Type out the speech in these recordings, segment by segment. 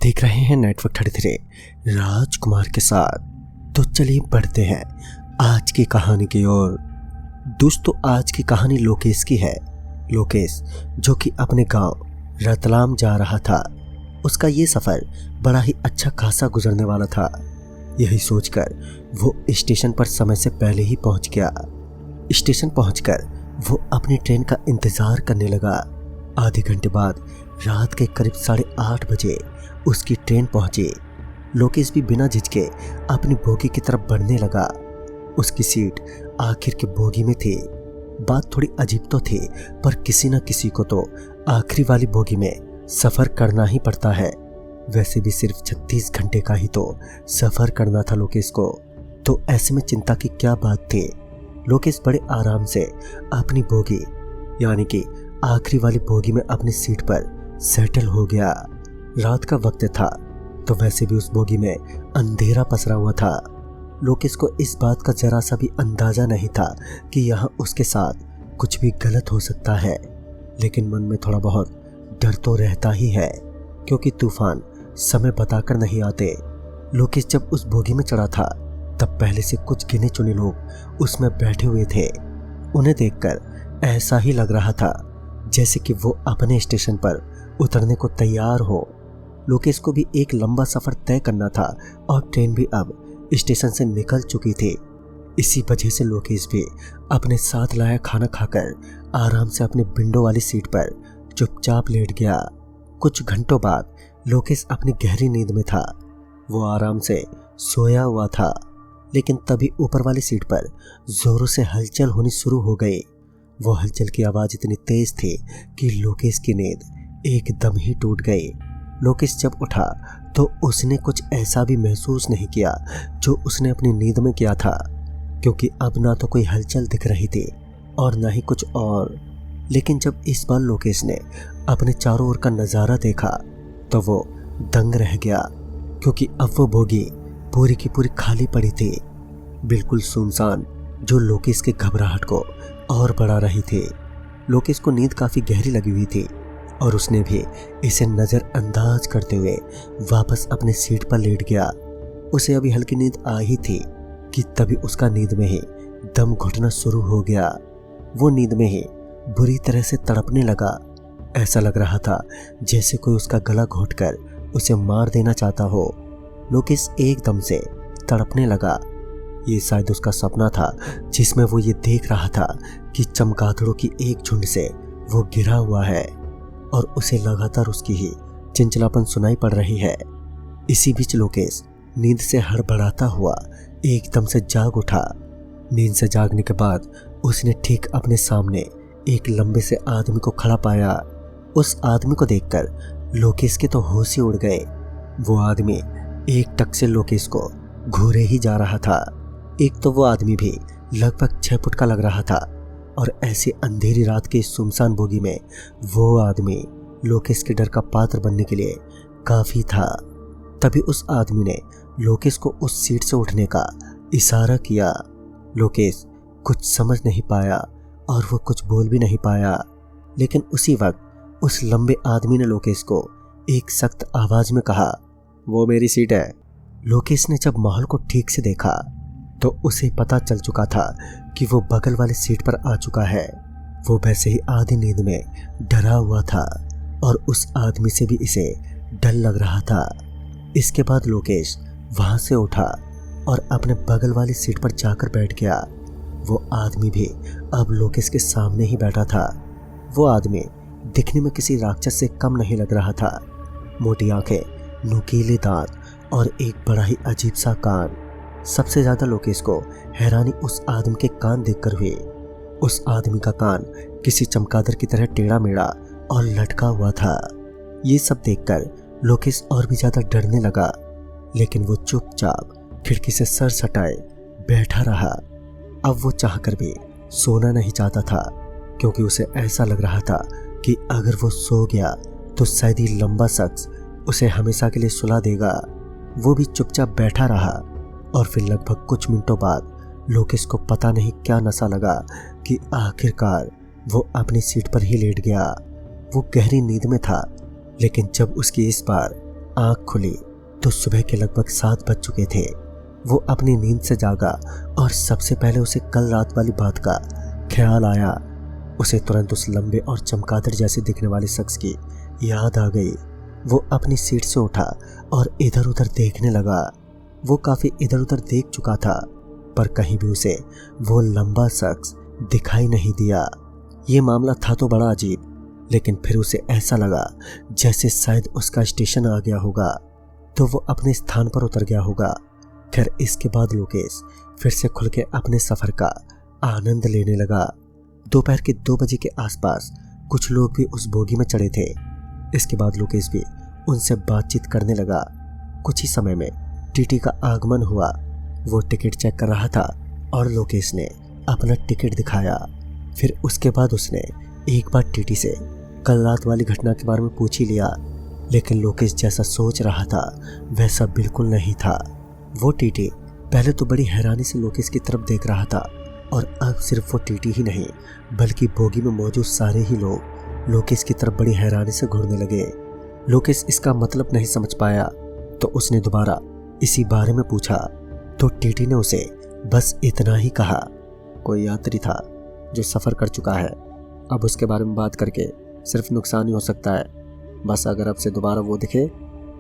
देख रहे हैं नेटवर्क 33 राजकुमार के साथ। तो चलिए बढ़ते हैं आज की कहानी की ओर। दोस्तों, आज की कहानी लोकेश की है। लोकेश जो कि अपने गांव रतलाम जा रहा था। उसका ये सफ़र बड़ा ही अच्छा खासा गुजरने वाला था। यही सोचकर वो स्टेशन पर समय से पहले ही पहुंच गया। स्टेशन पहुंचकर वो अपनी ट्रेन का इंतज़ार करने लगा। आधे घंटे बाद रात के करीब 8:30 बजे उसकी ट्रेन पहुंची। लोकेश भी बिना झिझके अपनी बोगी की तरफ बढ़ने लगा। उसकी सीट आखिर की बोगी में थी। बात थोड़ी अजीब तो थी, पर किसी न किसी को तो आखिरी वाली बोगी में सफ़र करना ही पड़ता है। वैसे भी सिर्फ 36 घंटे का ही तो सफ़र करना था लोकेश को, तो ऐसे में चिंता की क्या बात थी। लोकेश बड़े आराम से अपनी बोगी यानी कि आखिरी वाली बोगी में अपनी सीट पर सेटल हो गया। रात का वक्त था, तो वैसे भी उस बोगी में अंधेरा पसरा हुआ था। लोकेश को इस बात का जरा सा भी अंदाजा नहीं था कि यहाँ उसके साथ कुछ भी गलत हो सकता है, लेकिन मन में थोड़ा बहुत डर तो रहता ही है, क्योंकि तूफान समय बताकर नहीं आते। लोकेश जब उस बोगी में चढ़ा था, तब पहले से कुछ गिने चुने लोग उसमें बैठे हुए थे। उन्हें देखकर ऐसा ही लग रहा था जैसे कि वो अपने स्टेशन पर उतरने को तैयार हो। लोकेश को भी एक लंबा सफर तय करना था और ट्रेन भी अब स्टेशन से निकल चुकी थी। इसी वजह से लोकेश भी अपने साथ लाया खाना खाकर आराम से अपनी विंडो वाली सीट पर चुपचाप लेट गया। कुछ घंटों बाद लोकेश अपनी गहरी नींद में था। वो आराम से सोया हुआ था, लेकिन तभी ऊपर वाली सीट पर जोरों से हलचल होनी शुरू हो गई। वो हलचल की आवाज़ इतनी तेज थी कि लोकेश की नींद एकदम ही टूट गई। लोकेश जब उठा तो उसने कुछ ऐसा भी महसूस नहीं किया जो उसने अपनी नींद में किया था, क्योंकि अब ना तो कोई हलचल दिख रही थी और ना ही कुछ और। लेकिन जब इस बार लोकेश ने अपने चारों ओर का नज़ारा देखा तो वो दंग रह गया, क्योंकि अब वो बोगी पूरी की पूरी खाली पड़ी थी, बिल्कुल सुनसान, जो लोकेश के घबराहट को और बढ़ा रही थी। लोकेश को नींद काफ़ी गहरी लगी हुई थी और उसने भी इसे नज़रअंदाज करते हुए वापस अपने सीट पर लेट गया। उसे अभी हल्की नींद आ ही थी कि तभी उसका नींद में ही दम घुटना शुरू हो गया। वो नींद में ही बुरी तरह से तड़पने लगा। ऐसा लग रहा था जैसे कोई उसका गला घोंटकर उसे मार देना चाहता हो। लोकेश एकदम से तड़पने लगा। ये शायद उसका सपना था, जिसमें वो ये देख रहा था कि चमगादड़ों की एक झुंड से वो गिरा हुआ है और उसे लगातार उसकी ही चिंचलापन सुनाई पड़ रही है। इसी बीच लोकेश नींद से हड़बड़ाता हुआ एकदम से जाग उठा। नींद से जागने के बाद उसने ठीक अपने सामने एक लंबे से आदमी को खड़ा पाया। उस आदमी को देखकर लोकेश के तो होश ही उड़ गए। वो आदमी एक टक से लोकेश को घूरे ही जा रहा था। एक तो वो आदमी भी लगभग 6 फुट का लग रहा था, और ऐसे अंधेरी रात के सुनसान बोगी में वो आदमी लोकेश के डर का पात्र बनने के लिए काफ़ी था। तभी उस आदमी ने लोकेश को उस सीट से उठने का इशारा किया। लोकेश कुछ समझ नहीं पाया और वो कुछ बोल भी नहीं पाया, लेकिन उसी वक्त उस लंबे आदमी ने लोकेश को एक सख्त आवाज़ में कहा, वो मेरी सीट है। लोकेश ने जब माहौल को ठीक से देखा तो उसे पता चल चुका था कि वो बगल वाली सीट पर आ चुका है। वो वैसे ही आधी नींद में डरा हुआ था और उस आदमी से भी इसे डर लग रहा था। इसके बाद लोकेश वहां से उठा और अपने बगल वाली सीट पर जाकर बैठ गया। वो आदमी भी अब लोकेश के सामने ही बैठा था। वो आदमी दिखने में किसी राक्षस से कम नहीं लग रहा था। मोटी आंखें, नुकीले दांत और एक बड़ा ही अजीब सा कान। सबसे ज्यादा लोकेश को हैरानी उस आदमी के कान देखकर हुई। उस आदमी का कान किसी चमगादड़ की तरह टेढ़ा मेढ़ा और लटका हुआ था। ये सब देखकर लोकेश और भी ज्यादा डरने लगा, लेकिन वो चुपचाप खिड़की से सर सटाए बैठा रहा। अब वो चाहकर भी सोना नहीं चाहता था, क्योंकि उसे ऐसा लग रहा था कि अगर वो सो गया तो शायद ही लंबा शख्स उसे हमेशा के लिए सुला देगा। वो भी चुपचाप बैठा रहा और फिर लगभग कुछ मिनटों बाद लोकेश को पता नहीं क्या नशा लगा कि आखिरकार वो अपनी सीट पर ही लेट गया। वो गहरी नींद में था, लेकिन जब उसकी इस बार आंख खुली तो सुबह के लगभग 7 बज चुके थे। वो अपनी नींद से जागा और सबसे पहले उसे कल रात वाली बात का ख्याल आया। उसे तुरंत उस लंबे और चमगादड़ जैसे दिखने वाले शख्स की याद आ गई। वो अपनी सीट से उठा और इधर उधर देखने लगा। वो काफी इधर उधर देख चुका था, पर कहीं भी उसे वो लंबा शख्स दिखाई नहीं दिया। ये मामला था तो बड़ा अजीब, लेकिन फिर उसे ऐसा लगा जैसे शायद उसका स्टेशन आ गया होगा, तो वो अपने स्थान पर उतर गया होगा। खैर, इसके बाद लोकेश फिर से खुल के अपने सफर का आनंद लेने लगा। दोपहर के 2 बजे के आसपास कुछ लोग भी उस बोगी में चढ़े थे। इसके बाद लोकेश भी उनसे बातचीत करने लगा। कुछ ही समय में टीटी का आगमन हुआ। वो टिकट चेक कर रहा था और लोकेश ने अपना टिकट दिखाया। फिर उसके बाद उसने एक बार टीटी से कल रात वाली घटना के बारे में पूछ ही लिया, लेकिन लोकेश जैसा सोच रहा था वैसा बिल्कुल नहीं था। वो टीटी पहले तो बड़ी हैरानी से लोकेश की तरफ देख रहा था, और अब सिर्फ वो टीटी ही नहीं बल्कि बोगी में मौजूद सारे ही लोग लोकेश की तरफ बड़ी हैरानी से घूरने लगे। लोकेश इसका मतलब नहीं समझ पाया, तो उसने दोबारा इसी बारे में पूछा, तो टीटी ने उसे बस इतना ही कहा, कोई यात्री था जो सफ़र कर चुका है, अब उसके बारे में बात करके सिर्फ नुकसान ही हो सकता है। बस अगर अब से दोबारा वो दिखे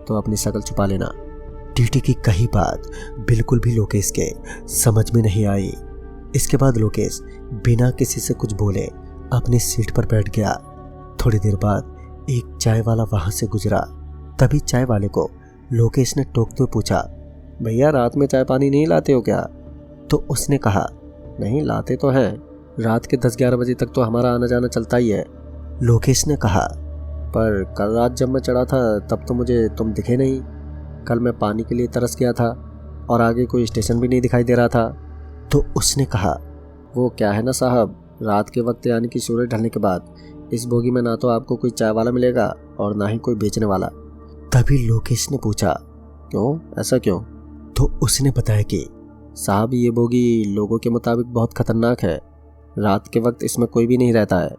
तो अपनी शक्ल छुपा लेना। टीटी की कही बात बिल्कुल भी लोकेश के समझ में नहीं आई। इसके बाद लोकेश बिना किसी से कुछ बोले अपनी सीट पर बैठ गया। थोड़ी देर बाद एक चाय वाला वहां से गुजरा। तभी चाय वाले को लोकेश ने टोकते हुए पूछा, भैया रात में चाय पानी नहीं लाते हो क्या? तो उसने कहा, नहीं लाते तो हैं, रात के 10-11 बजे तक तो हमारा आना जाना चलता ही है। लोकेश ने कहा, पर कल रात जब मैं चढ़ा था तब तो मुझे तुम दिखे नहीं। कल मैं पानी के लिए तरस गया था और आगे कोई स्टेशन भी नहीं दिखाई दे रहा था। तो उसने कहा, वो क्या है ना साहब, रात के वक्त यानी कि सूरज ढलने के बाद इस बोगी में ना तो आपको कोई चाय वाला मिलेगा और ना ही कोई बेचने वाला। तभी लोकेश ने पूछा, क्यों, ऐसा क्यों? तो उसने बताया कि साहब ये बोगी लोगों के मुताबिक बहुत खतरनाक है, रात के वक्त इसमें कोई भी नहीं रहता है।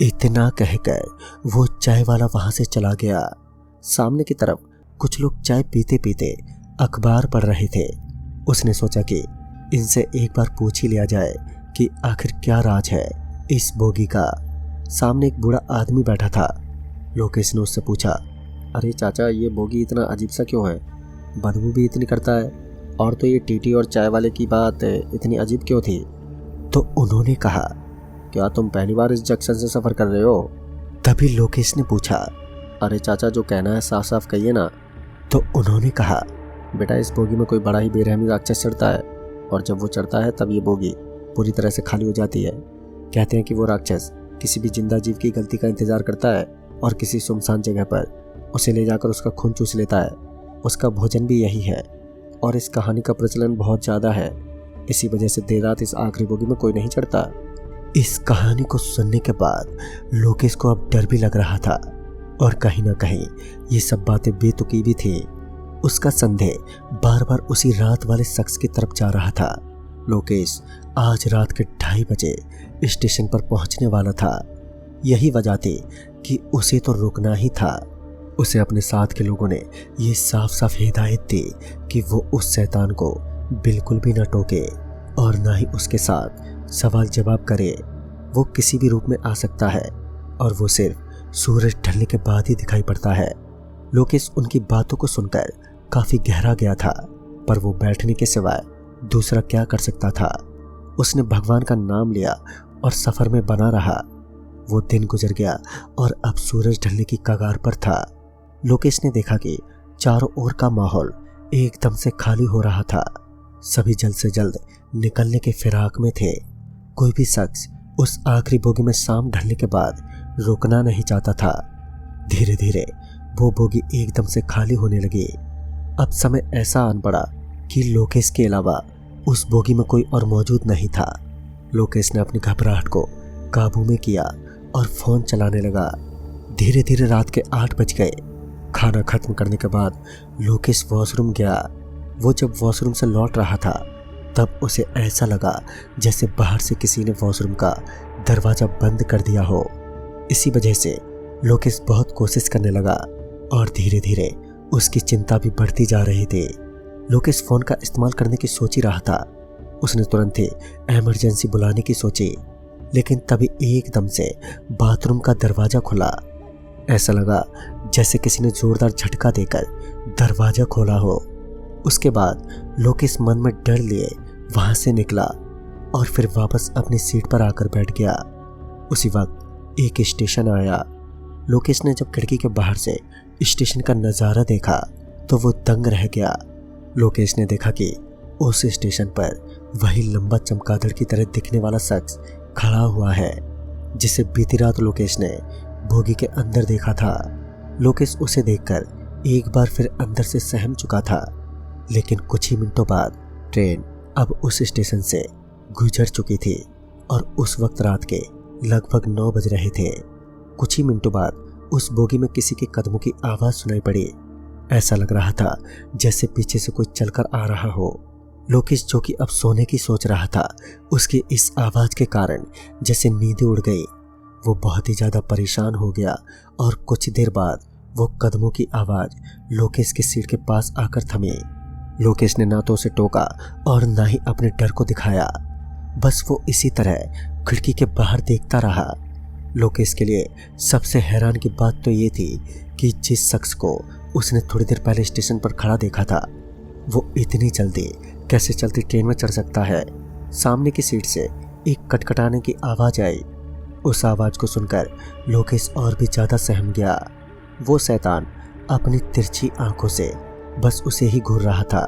इतना कहकर वो चाय वाला वहां से चला गया। सामने की तरफ कुछ लोग चाय पीते पीते अखबार पढ़ रहे थे। उसने सोचा कि इनसे एक बार पूछ ही लिया जाए कि आखिर क्या राज है इस बोगी का। सामने एक बूढ़ा आदमी बैठा था। लोकेश ने उससे पूछा, अरे चाचा ये बोगी इतना अजीब सा क्यों है, बदबू भी इतनी करता है, और तो ये टीटी और चाय वाले की बात इतनी अजीब क्यों थी? तो उन्होंने कहा, क्या तुम पहली बार इस जंक्शन से सफ़र कर रहे हो? तभी लोकेश ने पूछा, अरे चाचा जो कहना है साफ साफ कहिए ना। तो उन्होंने कहा, बेटा इस बोगी में कोई बड़ा ही बेरहमी राक्षस चढ़ता है, और जब वो चढ़ता है तब ये बोगी पूरी तरह से खाली हो जाती है। कहते हैं कि वो राक्षस किसी भी जिंदा जीव की गलती का इंतजार करता है और किसी सुनसान जगह पर उसे ले जाकर उसका खून चूस लेता है। उसका भोजन भी यही है, और इस कहानी का प्रचलन बहुत ज़्यादा है। इसी वजह से देर रात इस आखिरी बोगी में कोई नहीं चढ़ता। इस कहानी को सुनने के बाद लोकेश को अब डर भी लग रहा था, और कहीं ना कहीं ये सब बातें बेतुकी भी थी। उसका संदेह बार बार उसी रात वाले शख्स की तरफ जा रहा था। लोकेश आज रात के 2:30 बजे स्टेशन पर पहुंचने वाला था। यही वजह थी कि उसे तो रुकना ही था। उसे अपने साथ के लोगों ने ये साफ साफ हिदायत दी कि वो उस शैतान को बिल्कुल भी न टोके और ना ही उसके साथ सवाल जवाब करे। वो किसी भी रूप में आ सकता है, और वो सिर्फ सूरज ढलने के बाद ही दिखाई पड़ता है। लोकेश उनकी बातों को सुनकर काफी गहरा गया था, पर वो बैठने के सिवाय दूसरा क्या कर सकता था। उसने भगवान का नाम लिया और सफर में बना रहा। वो दिन गुजर गया और अब सूरज ढलने की कगार पर था। लोकेश ने देखा कि चारों ओर का माहौल एकदम से खाली हो रहा था। सभी जल्द से जल्द निकलने के फिराक में थे। कोई भी शख्स उस आखिरी बोगी में शाम ढलने के बाद रुकना नहीं चाहता था। धीरे धीरे वो बोगी एकदम से खाली होने लगी। अब समय ऐसा आन पड़ा कि लोकेश के अलावा उस बोगी में कोई और मौजूद नहीं था। लोकेश ने अपनी घबराहट को काबू में किया और फोन चलाने लगा। धीरे धीरे रात के 8 बज गए। खाना खत्म करने के बाद लोकेश वॉशरूम गया। वो जब वॉशरूम से लौट रहा था तब उसे ऐसा लगा जैसे बाहर से किसी ने वॉशरूम का दरवाजा बंद कर दिया हो। इसी वजह से लोकेश बहुत कोशिश करने लगा और धीरे धीरे उसकी चिंता भी बढ़ती जा रही थी। लोकेश फोन का इस्तेमाल करने की सोच ही रहा था। उसने तुरंत ही इमरजेंसी बुलाने की सोची, लेकिन तभी एकदम से बाथरूम का दरवाजा खुला। ऐसा लगा जैसे किसी ने जोरदार झटका देकर दरवाजा खोला हो। उसके बाद लोकेश मन में डर लिए वहां से निकला और फिर वापस अपनी सीट पर आकर बैठ गया। उसी वक्त एक स्टेशन आया। लोकेश ने जब खिड़की के बाहर से स्टेशन का नज़ारा देखा तो वो दंग रह गया। लोकेश ने देखा कि उस स्टेशन पर वही लंबा चमगादड़ की तरह दिखने वाला शख्स खड़ा हुआ है, जिसे बीती रात लोकेश ने बोगी के अंदर देखा था। लोकेश उसे देखकर एक बार फिर अंदर से सहम चुका था, लेकिन कुछ ही मिनटों बाद ट्रेन अब उस स्टेशन से गुजर चुकी थी और उस वक्त रात के लगभग 9 बज रहे थे। कुछ ही मिनटों बाद उस बोगी में किसी के कदमों की आवाज़ सुनाई पड़ी। ऐसा लग रहा था जैसे पीछे से कोई चलकर आ रहा हो। लोकेश, जो कि अब सोने की सोच रहा था, उसकी इस आवाज़ के कारण जैसे नींदें उड़ गई। वो बहुत ही ज़्यादा परेशान हो गया और कुछ देर बाद वो कदमों की आवाज़ लोकेश की सीट के पास आकर थमी। लोकेश ने ना तो उसे टोका और ना ही अपने डर को दिखाया। बस वो इसी तरह खिड़की के बाहर देखता रहा। लोकेश के लिए सबसे हैरान की बात तो ये थी कि जिस शख्स को उसने थोड़ी देर पहले स्टेशन पर खड़ा देखा था, वो इतनी जल्दी कैसे चलती ट्रेन में चढ़ सकता है। सामने की सीट से एक कटकटाने की आवाज़ आई। उस आवाज़ को सुनकर लोकेश और भी ज़्यादा सहम गया। वो शैतान अपनी तिरछी आंखों से बस उसे ही घूर रहा था।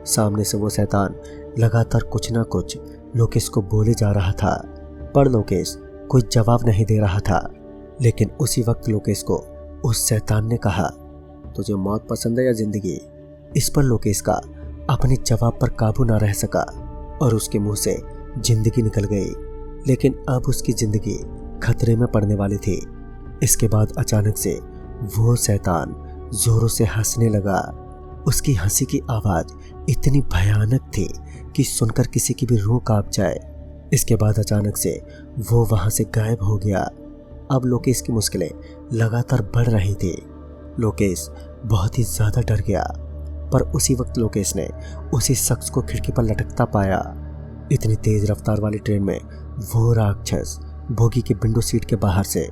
सामने से वो शैतान लगातार कुछ ना कुछ लोकेश को बोले जा रहा था, पर लोकेश कोई जवाब नहीं दे रहा था। लेकिन उसी वक्त लोकेश को उस शैतान ने कहा, तुझे मौत पसंद है या जिंदगी? इस पर लोकेश का अपने जवाब पर काबू ना रह सका और उसके मुंह से जिंदगी निकल गई। लेकिन अब उसकी जिंदगी खतरे में पड़ने वाली थी। इसके बाद अचानक से वो शैतान जोरों से हंसने लगा। उसकी हंसी की आवाज़ इतनी भयानक थी कि सुनकर किसी की भी रूह कांप जाए। इसके बाद अचानक से वो वहां से गायब हो गया। अब लोकेश की मुश्किलें लगातार बढ़ रही थी। लोकेश बहुत ही ज़्यादा डर गया, पर उसी वक्त लोकेश ने उसी शख्स को खिड़की पर लटकता पाया। इतनी तेज रफ्तार वाली ट्रेन में वो राक्षस बोगी की विंडो सीट के बाहर से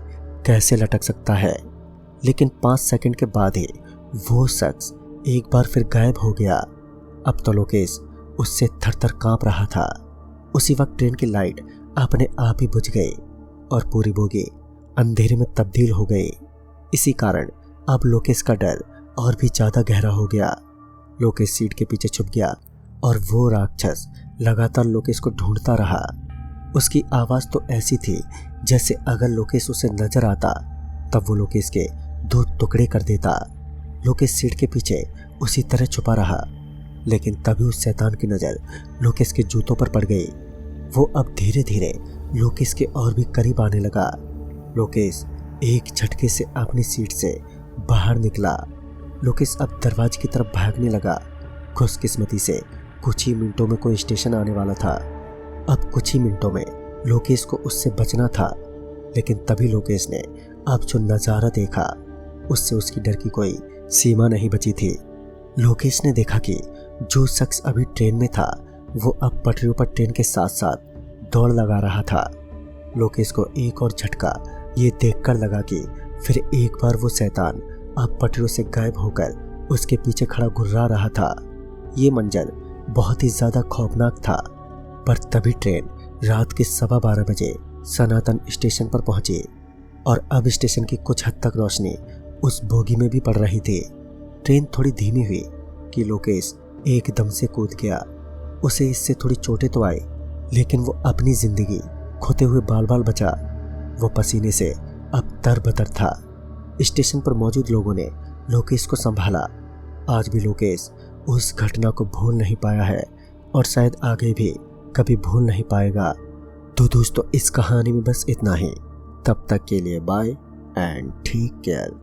कैसे लटक सकता है? लेकिन 5 सेकंड के बाद ही वो शख्स एक बार फिर गायब हो गया। अब तो लोकेश उससे थर-थर कांप रहा था। उसी वक्त ट्रेन की लाइट अपने आप ही बुझ गई और पूरी बोगी अंधेरे में तब्दील हो गई। इसी कारण अब लोकेश का डर और भी ज़्यादा गहरा हो गया। लोकेश सीट के पीछे छुप गया और वो राक्षस लगातार लोकेश को ढूंढता रहा। उसकी आवाज़ तो ऐसी थी जैसे अगर लोकेश उसे नजर आता तब वो लोकेश के 2 टुकड़े कर देता। लोकेश सीट के पीछे उसी तरह छुपा रहा, लेकिन तभी उस शैतान की नज़र लोकेश के जूतों पर पड़ गई। वो अब धीरे धीरे लोकेश के और भी करीब आने लगा। लोकेश एक झटके से अपनी सीट से बाहर निकला। लोकेश अब दरवाजे की तरफ भागने लगा। खुशकिस्मती से कुछ ही मिनटों में कोई स्टेशन आने वाला था। अब कुछ ही मिनटों में लोकेश को उससे बचना था, लेकिन तभी लोकेश ने अब जो नज़ारा देखा उससे उसकी डर की कोई सीमा नहीं बची थी। लोकेश ने देखा कि जो शख्स अभी ट्रेन में था वो अब पटरियों पर ट्रेन के साथ साथ दौड़ लगा रहा था। लोकेश को एक और झटका ये देखकर लगा कि फिर एक बार वो शैतान अब पटरियों से गायब होकर उसके पीछे खड़ा घुर्रा रहा था। ये मंजर बहुत ही ज़्यादा खौफनाक था। पर तभी ट्रेन रात के 12:15 बजे सनातन स्टेशन पर पहुंची और अब स्टेशन की कुछ हद तक रोशनी उस बोगी में भी पड़ रही थी। ट्रेन थोड़ी धीमी हुई कि लोकेश एकदम से कूद गया। उसे इससे थोड़ी चोटें तो आई, लेकिन वो अपनी जिंदगी खोते हुए बाल बाल बचा। वो पसीने से अब तरबतर था। स्टेशन पर मौजूद लोगों ने लोकेश को संभाला। आज भी लोकेश उस घटना को भूल नहीं पाया है और शायद आगे भी कभी भूल नहीं पाएगा। तो दोस्तों, इस कहानी में बस इतना ही। तब तक के लिए बाय एंड टेक केयर।